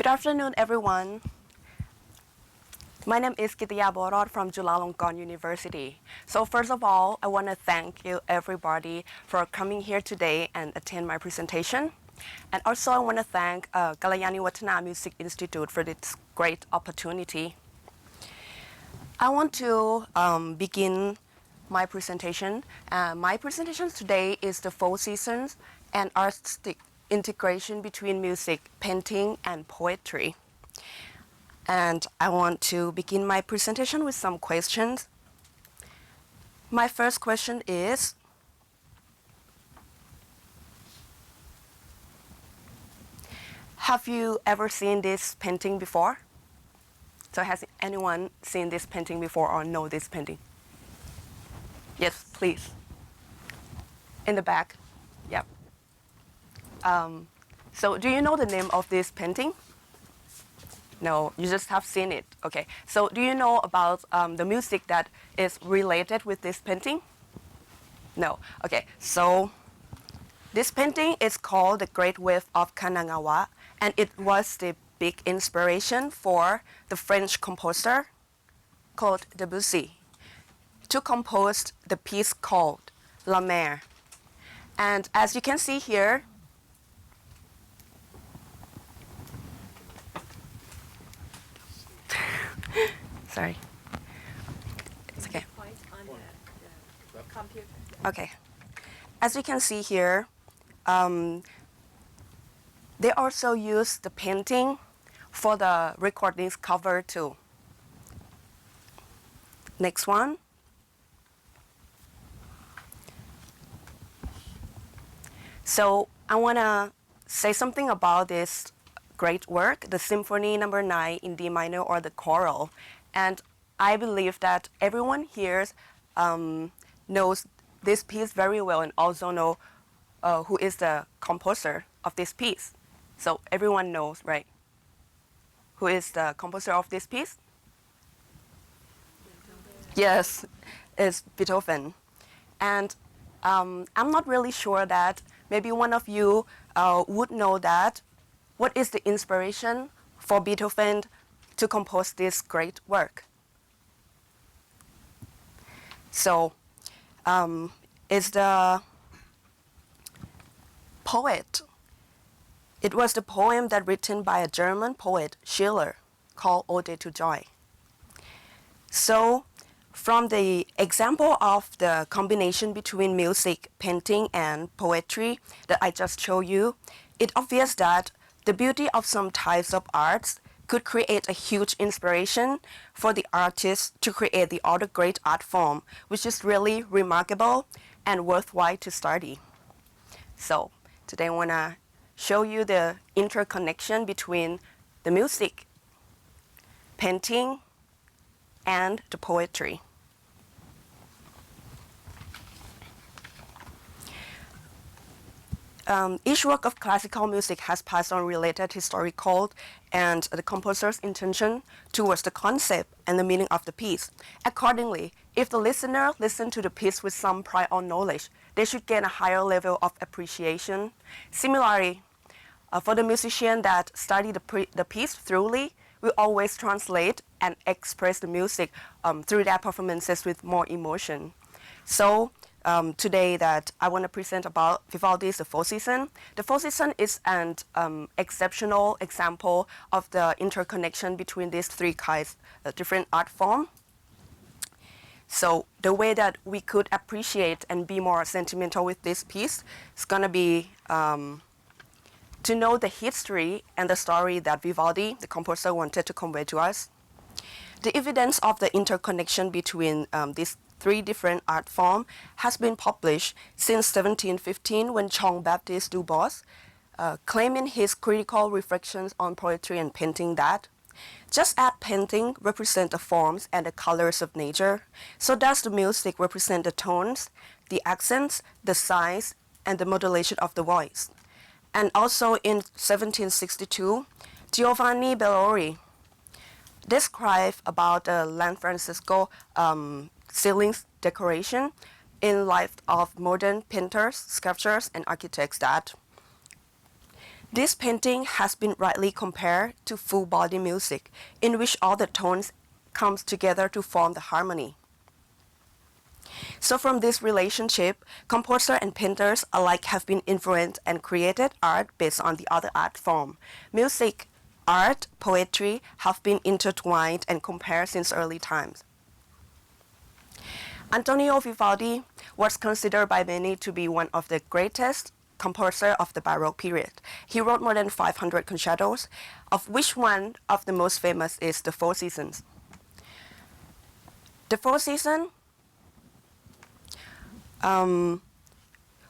Good afternoon, everyone. My name is Kitiya Buarod from Chulalongkorn University. So first of all, I want to thank you everybody for coming here today and attend my presentation. And also I want to thank Kalayani Watana Music Institute for this great opportunity. I want to begin my presentation. My presentation today is the 4 seasons and artistic integration between music, painting, and poetry. And I want to begin my presentation with some questions. My first question is, have you ever seen this painting before? So has anyone seen this painting before or know this painting? Yes, please. In the back. Yep. So do you know the name of this painting? No, you just have seen it. Okay. So do you know about the music that is related with this painting? No. Okay. So this painting is called The Great Wave of Kanagawa, and it was the big inspiration for the French composer called Debussy to compose the piece called La Mer. And as you can see here, sorry. It's okay. Point on the computer. Okay. As you can see here, they also use the painting for the recordings cover too. Next one. So I want to say something about this great work, the Symphony No. 9 in D minor, or the choral. And I believe that everyone here knows this piece very well and also know who is the composer of this piece. So everyone knows, right? Who is the composer of this piece? Yes, it's Beethoven. And I'm not really sure that maybe one of you would know that what is the inspiration for Beethoven to compose this great work. So it's the poet. It was the poem that written by a German poet, Schiller, called Ode to Joy. So from the example of the combination between music, painting, and poetry that I just showed you, it's obvious that the beauty of some types of arts could create a huge inspiration for the artist to create the other great art form, which is really remarkable and worthwhile to study. So today I want to show you the interconnection between the music, painting, and the poetry. Each work of classical music has passed on related historical and the composer's intention towards the concept and the meaning of the piece. Accordingly, if the listener listens to the piece with some prior knowledge, they should gain a higher level of appreciation. Similarly, for the musician that study the piece thoroughly, we always translate and express the music through their performances with more emotion. So today that I want to present about Vivaldi's The Fourth Season. The Fourth Season is an exceptional example of the interconnection between these 3 kinds of different art forms. So the way that we could appreciate and be more sentimental with this piece is going to be to know the history and the story that Vivaldi, the composer, wanted to convey to us. The evidence of the interconnection between these 3 different art forms has been published since 1715 when Jean-Baptiste Du Bois claimed in his critical reflections on poetry and painting that just as painting represents the forms and the colors of nature, so does the music represent the tones, the accents, the size, and the modulation of the voice. And also in 1762, Giovanni Bellori described about the Lanfrancesco ceiling decoration in light of modern painters, sculptors, and architects that This painting has been rightly compared to full body music, in which all the tones come together to form the harmony. So from this relationship, composers and painters alike have been influenced and created art based on the other art form. Music, art, poetry have been intertwined and compared since early times. Antonio Vivaldi was considered by many to be one of the greatest composer of the Baroque period. He wrote more than 500 concertos, of which one of the most famous is the Four Seasons. The Four Seasons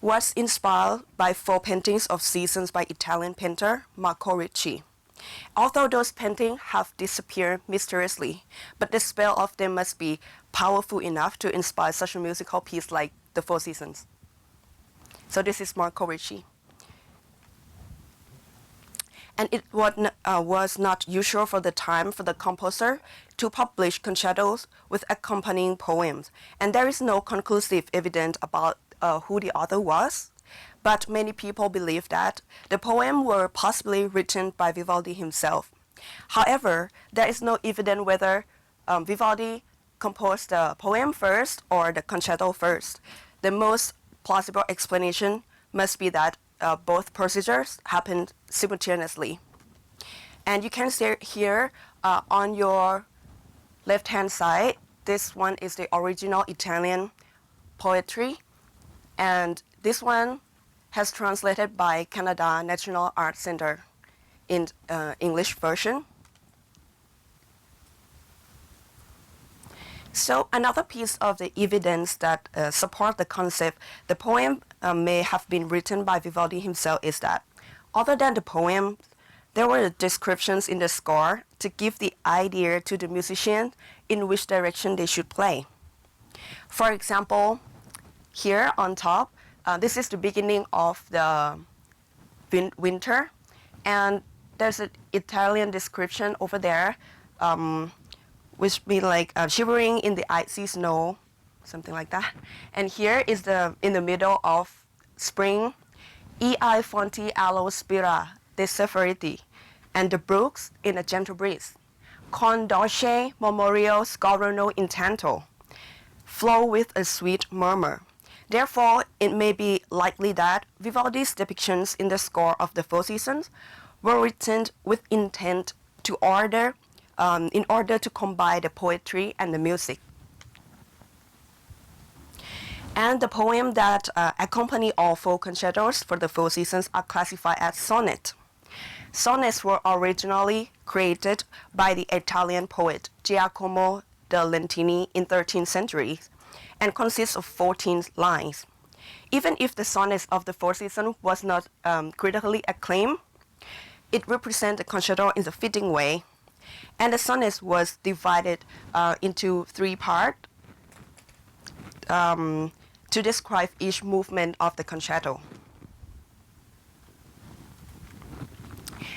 was inspired by four paintings of seasons by Italian painter Marco Ricci. Although those paintings have disappeared mysteriously, but the spell of them must be powerful enough to inspire such a musical piece like The Four Seasons. So this is Marco Ricci. And it was not usual for the time for the composer to publish concertos with accompanying poems, and there is no conclusive evidence about who the author was, but many people believe that the poems were possibly written by Vivaldi himself. However, there is no evidence whether Vivaldi composed the poem first or the concerto first. The most plausible explanation must be that both procedures happened simultaneously. And you can see here on your left-hand side, this one is the original Italian poetry, and this one has translated by Canada National Art Center in English version. So another piece of the evidence that support the concept the poem may have been written by Vivaldi himself is that, other than the poem, there were descriptions in the score to give the idea to the musician in which direction they should play. For example, here on top, this is the beginning of the winter, and there's an Italian description over there, which means like shivering in the icy snow, something like that. And here is in the middle of spring, ei fonti allo spira de severity, and the brooks in a gentle breeze. Con dolce memorio scorrono intanto, flow with a sweet murmur. Therefore, it may be likely that Vivaldi's depictions in the score of the Four Seasons were written with intent in order to combine the poetry and the music. And the poems that accompany all four concertos for the Four Seasons are classified as sonnet. Sonnets were originally created by the Italian poet Giacomo da Lentini in 13th century and consists of 14 lines. Even if the sonnets of the Four Seasons was not critically acclaimed, it represents the concerto in a fitting way. And the sonnet was divided into three parts to describe each movement of the concerto.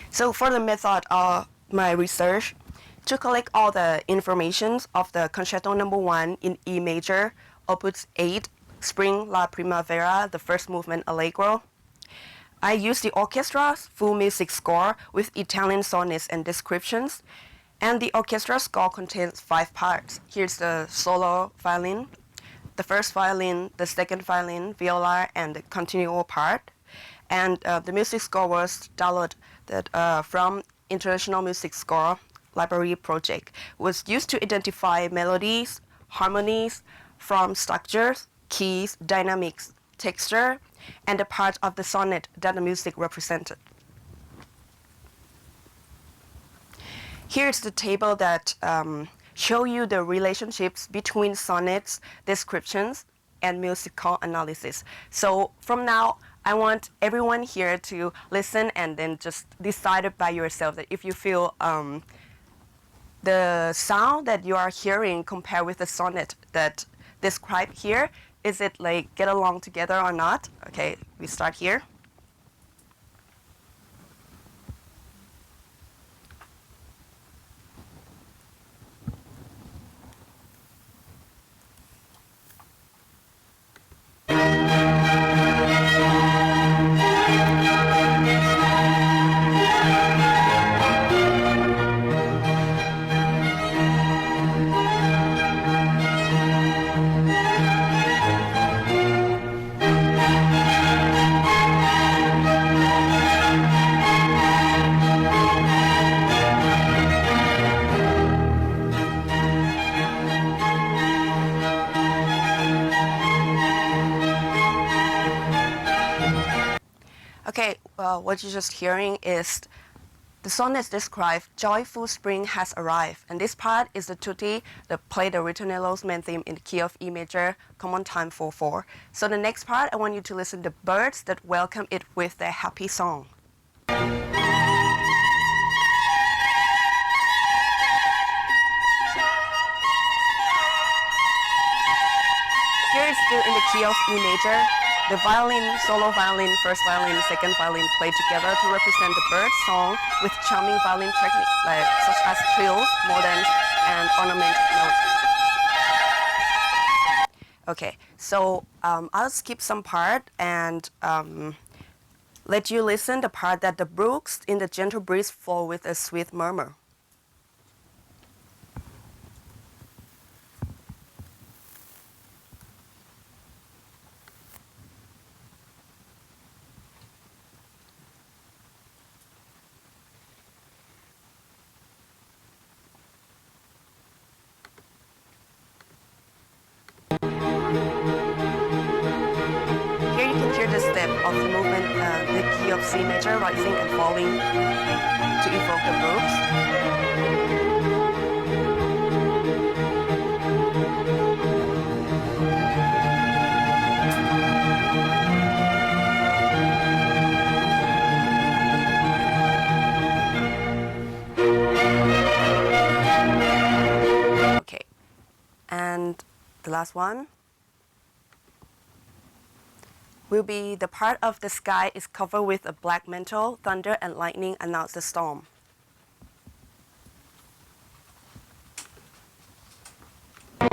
So for the method of my research, to collect all the information of the Concerto No. 1 in E major, Opus 8, Spring La Primavera, the first movement Allegro, I used the orchestra's full music score with Italian sonnets and descriptions, and the orchestra score contains 5 parts. Here's the solo violin, the first violin, the second violin, viola, and the continuo part. And the music score was downloaded from International Music Score Library Project, was used to identify melodies, harmonies from structures, keys, dynamics, texture, and the part of the sonnet that the music represented. Here's the table that show you the relationships between sonnets, descriptions, and musical analysis. So from now, I want everyone here to listen and then just decide it by yourself that if you feel the sound that you are hearing compared with the sonnet that described here, is it like get along together or not? Okay, we start here. what you're just hearing is the song is described, Joyful Spring Has Arrived. And this part is the tutti that play the ritornello's main theme in the key of E major, common time 4/4. So the next part, I want you to listen to the birds that welcome it with their happy song. Here is still in the key of E major. The violin, solo violin, first violin, second violin play together to represent the bird song with charming violin techniques such as trills, mordents, and ornamented notes. Okay, so I'll skip some part and let you listen the part that the brooks in the gentle breeze flow with a sweet murmur. Here you can hear the step of the movement, the key of C major, rising and falling to evoke the brooks. Okay, and the last one will be the part of the sky is covered with a black mantle, thunder and lightning announce the storm. And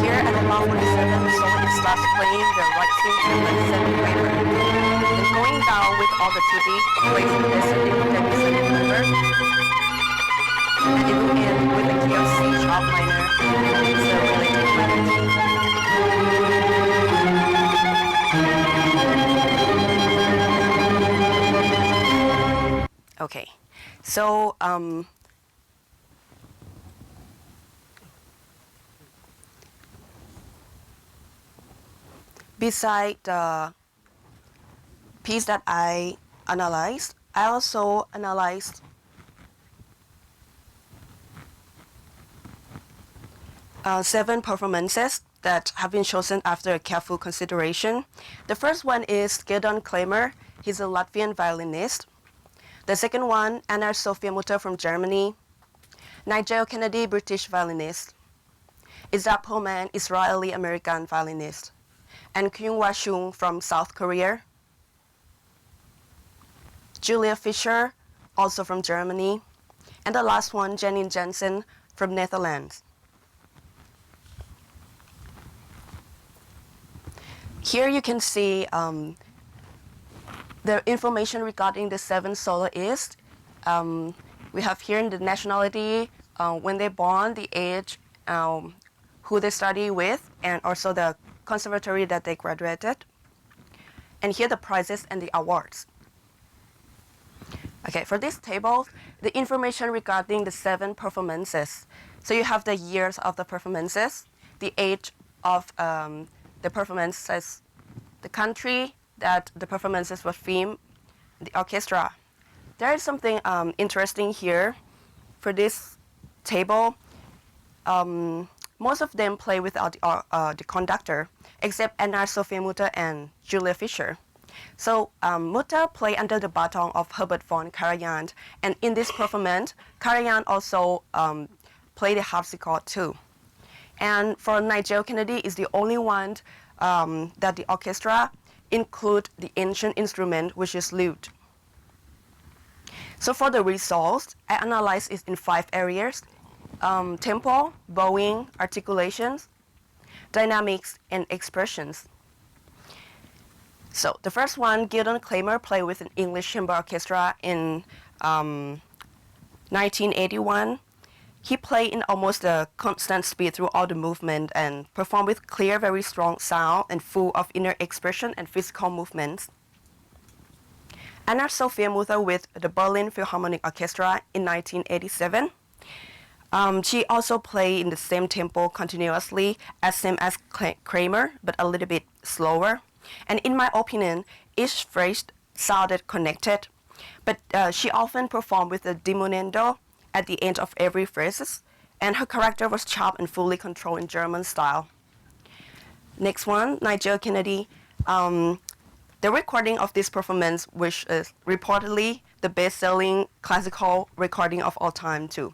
here at the bar 47, the song it starts playing the rising and descending river. And going down with all the tutti, plays the descending river. And it will end with the key of C sharp minor, and it's a related melody. Okay, so beside the piece that I analyzed, I also analyzed seven performances that have been chosen after a careful consideration. The first one is Gidon Klemer. He's a Latvian violinist. The second one, Anna Sophia Mutter from Germany. Nigel Kennedy, British violinist. Isaac Pullman, Israeli-American violinist. And Kyung Wa Chung from South Korea. Julia Fischer, also from Germany. And the last one, Janine Jensen from Netherlands. Here you can see the information regarding the seven soloists. We have here in the nationality, when they're born, the age, who they study with, and also the conservatory that they graduated. And here the prizes and the awards. Okay, for this table, the information regarding the seven performances. So you have the years of the performances, the age of the performances, the country that the performances were filmed, the orchestra. There is something interesting here for this table. Most of them play without the conductor, except Anna Sophia Mutter and Julia Fischer. So Mutter played under the baton of Herbert von Karajan, and in this performance, Karajan also played the harpsichord too. And for Nigel Kennedy is the only one that the orchestra include the ancient instrument, which is lute. So for the results, I analyzed it in 5 areas: tempo, bowing, articulations, dynamics, and expressions. So the first one, Gidon Klemer played with an English chamber orchestra in 1981. He played in almost a constant speed through all the movement and performed with clear, very strong sound and full of inner expression and physical movements. Anna Sophia Mutter with the Berlin Philharmonic Orchestra in 1987. She also played in the same tempo continuously, as same as Kramer, but a little bit slower. And in my opinion, each phrase sounded connected, but she often performed with a diminuendo at the end of every phrase, and her character was sharp and fully controlled in German style. Next one, Nigel Kennedy. The recording of this performance, which is reportedly the best-selling classical recording of all time too.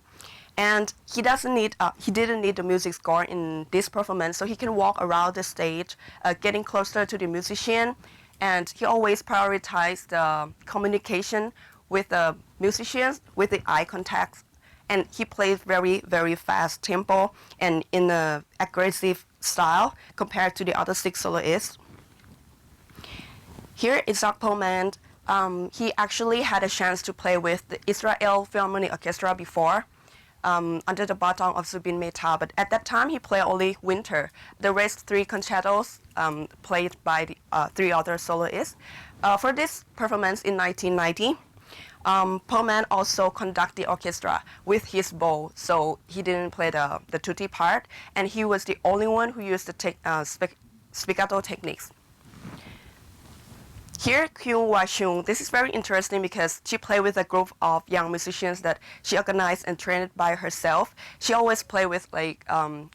And he didn't need the music score in this performance, so he can walk around the stage, getting closer to the musician, and he always prioritized the communication with the musicians with the eye contact, and he plays very very fast tempo and in a aggressive style compared to the other six soloists. Here is Zach Pullman. He actually had a chance to play with the Israel Philharmonic Orchestra before, under the baton of Zubin Mehta, but at that time he played only Winter. The rest three concertos played by the three other soloists. For this performance in 1990, Pullman also conducted the orchestra with his bow, so he didn't play the tutti part, and he was the only one who used the spiccato techniques. Here, Kyung Wa-chung, this is very interesting because she played with a group of young musicians that she organized and trained by herself. She always played with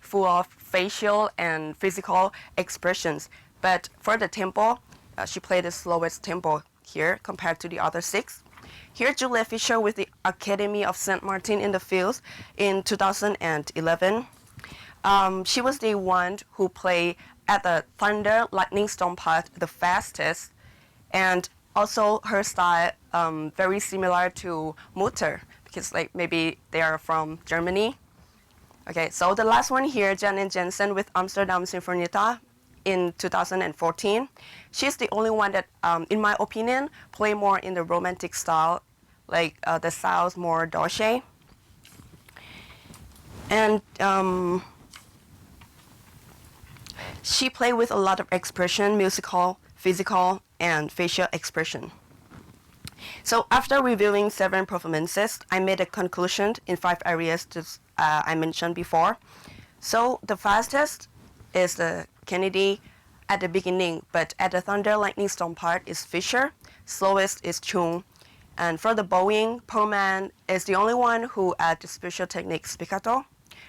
full of facial and physical expressions. But for the tempo, she played the slowest tempo here compared to the other six. Here, Julia Fisher with the Academy of St. Martin in the Fields in 2011. She was the one who played at the Thunder Lightning Storm part the fastest. And also her style very similar to Mutter, because maybe they are from Germany. Okay, so the last one here, Janine Jensen with Amsterdam Sinfonietta in 2014. She's the only one that, in my opinion, play more in the romantic style, the style's more dolce. And she played with a lot of expression, musical, physical, and facial expression. So after reviewing 7 performances, I made a conclusion in 5 areas I mentioned before. So the fastest is the Kennedy at the beginning, but at the Thunder Lightning Storm part is Fisher, slowest is Chung. And for the bowing, Pullman is the only one who adds the special technique spiccato.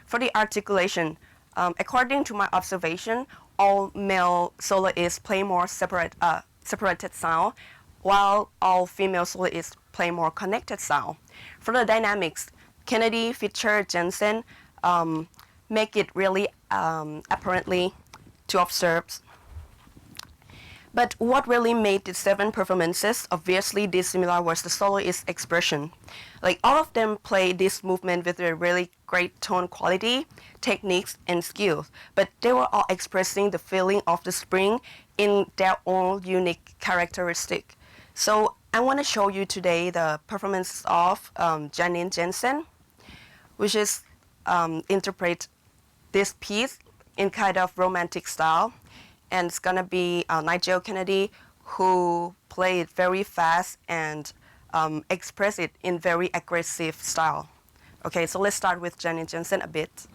For the articulation, according to my observation, all male soloists play more separated sound, while all female soloists play more connected sound. For the dynamics, Kennedy, Fisher, Jensen make it really apparently to observe. But what really made the 7 performances obviously dissimilar was the soloist expression. All of them play this movement with a really great tone quality, techniques, and skills, but they were all expressing the feeling of the spring in their own unique characteristic. So I want to show you today the performance of Janine Jensen, which is interpret this piece in kind of romantic style. And it's gonna be Nigel Kennedy, who played very fast and express it in very aggressive style. Okay, so let's start with Janine Jensen a bit.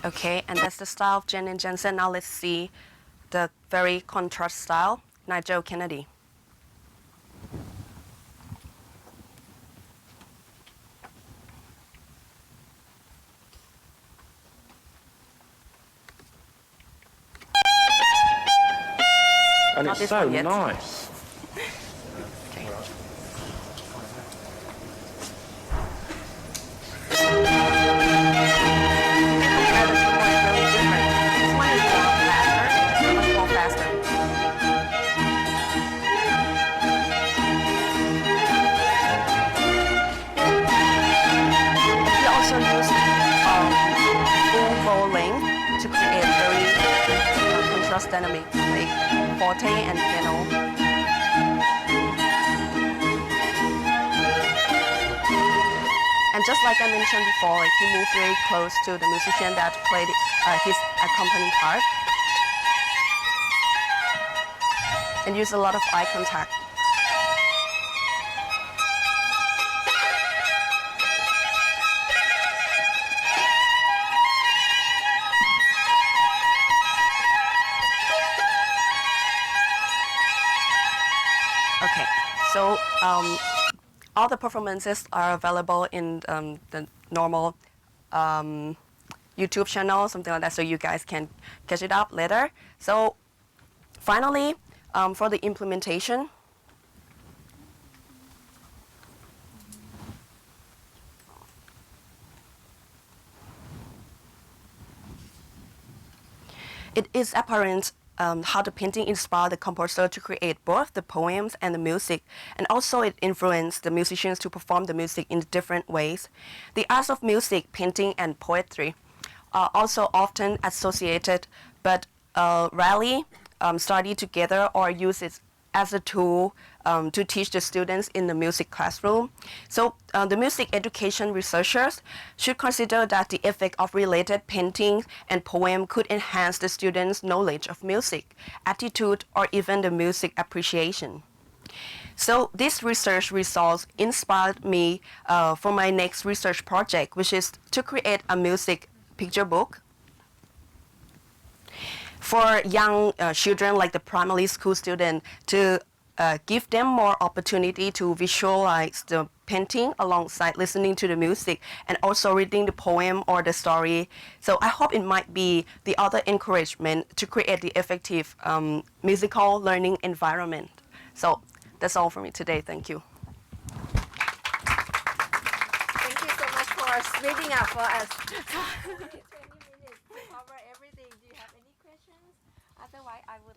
Okay, and that's the style of Janine Jensen. Now let's see the very contrast style, Nigel Kennedy. And Not it's this so one yet. nice. Okay. Compare the two one is really different. This one is more faster, much more faster. He also used full bow length to create very contrast dynamic, like forte and piano. And just like I mentioned before, like he moved very close to the musician that played his accompanying part, and used a lot of eye contact. Okay, so all the performances are available in the normal YouTube channel, something like that, so you guys can catch it up later. So finally, for the implementation, it is apparent how the painting inspired the composer to create both the poems and the music, and also it influenced the musicians to perform the music in different ways. The arts of music, painting, and poetry are also often associated, but rarely studied together or used as a tool to teach the students in the music classroom. So the music education researchers should consider that the effect of related painting and poem could enhance the students' knowledge of music, attitude, or even the music appreciation. So these research results inspired me for my next research project, which is to create a music picture book for young children, like the primary school student, to give them more opportunity to visualize the painting alongside listening to the music and also reading the poem or the story. So I hope it might be the other encouragement to create the effective musical learning environment. So that's all for me today. Thank you. Thank you so much for speaking up for us. 20 minutes to cover everything. Do you have any questions? Otherwise, I would